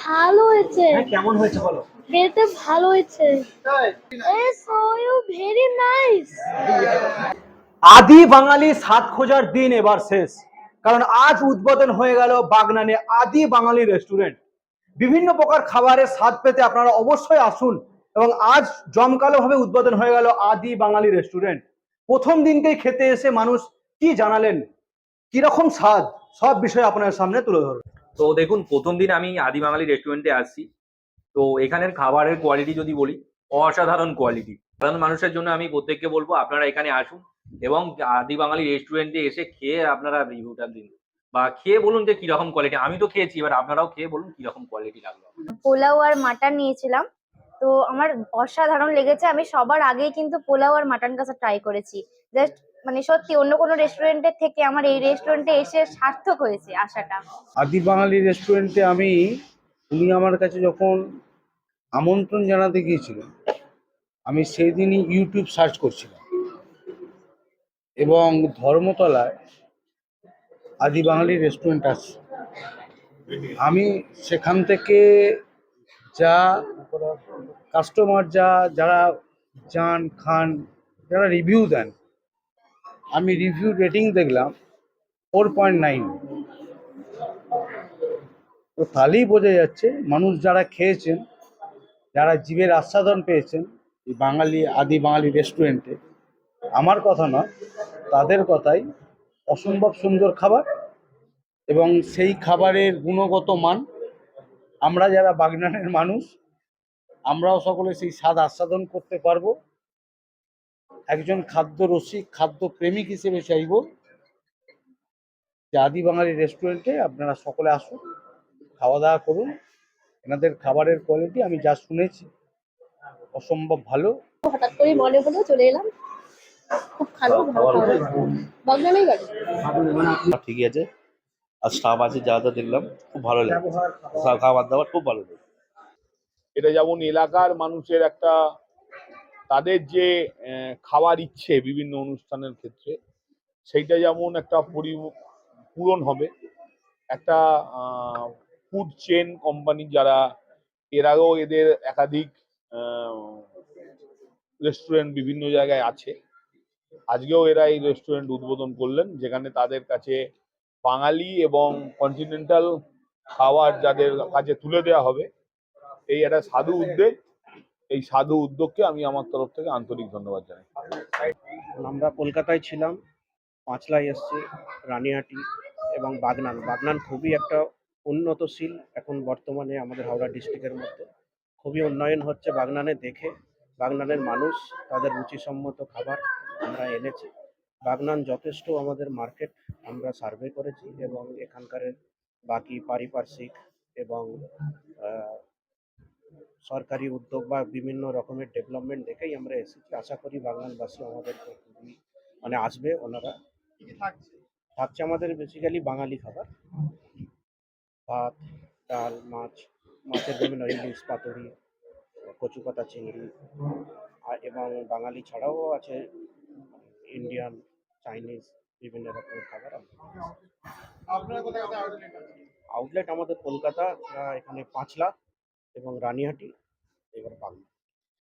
ভালো হয়েছে। কেমন হয়েছে বলো? খেতে ভালো হয়েছে। So you very nice. আদি বাঙালি স্বাদ খোঁজার দিন এবার শেষ, কারণ আজ উদ্বোধন হয়ে গেল বাগনানে আদি বাঙালি রেস্টুরেন্ট। বিভিন্ন প্রকার খাবারের স্বাদ পেতে আপনারা অবশ্যই আসুন। এবং আজ জমকালো ভাবে উদ্বোধন হয়ে গেল আদি বাঙালি রেস্টুরেন্ট। প্রথম দিনকেই খেতে এসে মানুষ কি জানালেন, কিরকম স্বাদ, সব বিষয় আপনার সামনে তুলে ধরবো। তো দেখুন, প্রথম দিন আমি আদি বাঙালি রেস্টুরেন্টে আসছি। তো এখানের খাবারের কোয়ালিটি যদি বলি, অসাধারণ কোয়ালিটি। সাধারণ মানুষের জন্য আমি প্রত্যেককে বলবো আপনারা এখানে আসুন এবং আদি বাঙালি রেস্টুরেন্টে এসে খেয়ে আপনারা রিভিউটা দিন, বা খেয়ে বলুন যে কিরকম কোয়ালিটি। আমি তো খেয়েছি, এবার আপনারাও খেয়ে বলুন কিরকম কোয়ালিটি লাগলো। পোলাও আর মাটন নিয়েছিলাম, তো আমার অসাধারণ লেগেছে। আমি সবার আগেই কিন্তু পোলাও আর মাটন কষা ট্রাই করেছি। জাস্ট মানে সত্যি অন্য কোনো রেস্টুরেন্টের থেকে আমার এই রেস্টুরেন্টে এসে সার্থক হয়েছে আশাটা। আদি বাঙালি রেস্টুরেন্টে উনি আমার কাছে যখন আমন্ত্রণ জানাতে গিয়েছিলেন, আমি সেই দিনই ইউটিউব সার্চ করছিলাম এবং ধর্মতলায় আদি বাঙালি রেস্টুরেন্ট আছে। আমি সেখান থেকে যা কাস্টমার যারা যান খান, যারা রিভিউ দেন, আমি রিভিউ রেটিং দেখলাম 4.9। তো তাহলেই বোঝা যাচ্ছে মানুষ যারা খেয়েছেন, যারা জীবের আস্বাদন পেয়েছেন এই আদি বাঙালি রেস্টুরেন্টে, আমার কথা নয়, তাদের কথাই, অসম্ভব সুন্দর খাবার এবং সেই খাবারের গুণগত মান আমরা যারা বাগনানের মানুষ, আমরাও সকলে সেই স্বাদ আস্বাদন করতে পারবো। একজন খাদ্য রসিক, খাদ্য প্রেমিক হিসেবে চাইব যে আদি বাঙালি রেস্টুরেন্টে আপনারা সকলে আসুন, খাওয়া দাওয়া করুন। এনাদের খাবারের কোয়ালিটি আমি যা শুনেছি অসম্ভব ভালো। হঠাৎ করে মনে হলো চলে এলাম। খুব ভালো বাগনানেই বাড়ি। ঠিকই আছে, আর স্টাফ আছে যা যা দেখলাম খুব ভালো লাগে, খাবার দাবার খুব ভালো লাগে। এটা যেমন এলাকার মানুষের একটা, তাদের যে খাওয়ার ইচ্ছে বিভিন্ন অনুষ্ঠানের ক্ষেত্রে, সেইটা যেমন একটা পূরণ হবে। একটা ফুড চেন কোম্পানি যারা এর আগেও এদের একাধিক রেস্টুরেন্ট বিভিন্ন জায়গায় আছে, আজকেও এরা এই রেস্টুরেন্ট উদ্বোধন করলেন, যেখানে তাদের কাছে বাঙালি এবং কন্টিনেন্টাল খাবার যাদের কাছে তুলে দেওয়া হবে। এই একটা সাধু উদ্যোগ, এই সাধু উদ্যোগকে আমি আমার তরফ থেকে আন্তরিক ধন্যবাদ জানাই। আমরা কলকাতায় ছিলাম, পাঁচলায় এসছি, রানিহাটি এবং বাগনান খুবই একটা উন্নতশীল এখন বর্তমানে আমাদের হাওড়া ডিস্ট্রিক্টের মধ্যে খুবই উন্নয়ন হচ্ছে। বাগনানে দেখে বাগনানের মানুষ তাদের রুচিসম্মত খাবার আমরা এনেছি। বাগনান যথেষ্ট আমাদের মার্কেট আমরা সার্ভে করেছি এবং এখানকার বাকি পারিপার্শ্বিক এবং সরকারি উদ্যোগ বা বিভিন্ন রকমের ডেভেলপমেন্ট দেখেই আমরা এসেছি। আশা করি বাগনানবাসী আমাদেরকে খুবই আসবে। ওনারা থাকছে আমাদের বেসিক্যালি বাঙালি খাবার, ভাত, ডাল, মাছের বিভিন্ন ইলিশ, পাতুরি, কচুপাতা, চিংড়ি, এবং বাঙালি ছাড়াও আছে ইন্ডিয়ান, চাইনিজ বিভিন্ন রকমের খাবার। আউটলেট আমাদের কলকাতা, এখানে পাঁচলা এবং রানিহাটি, এবার বাগনান।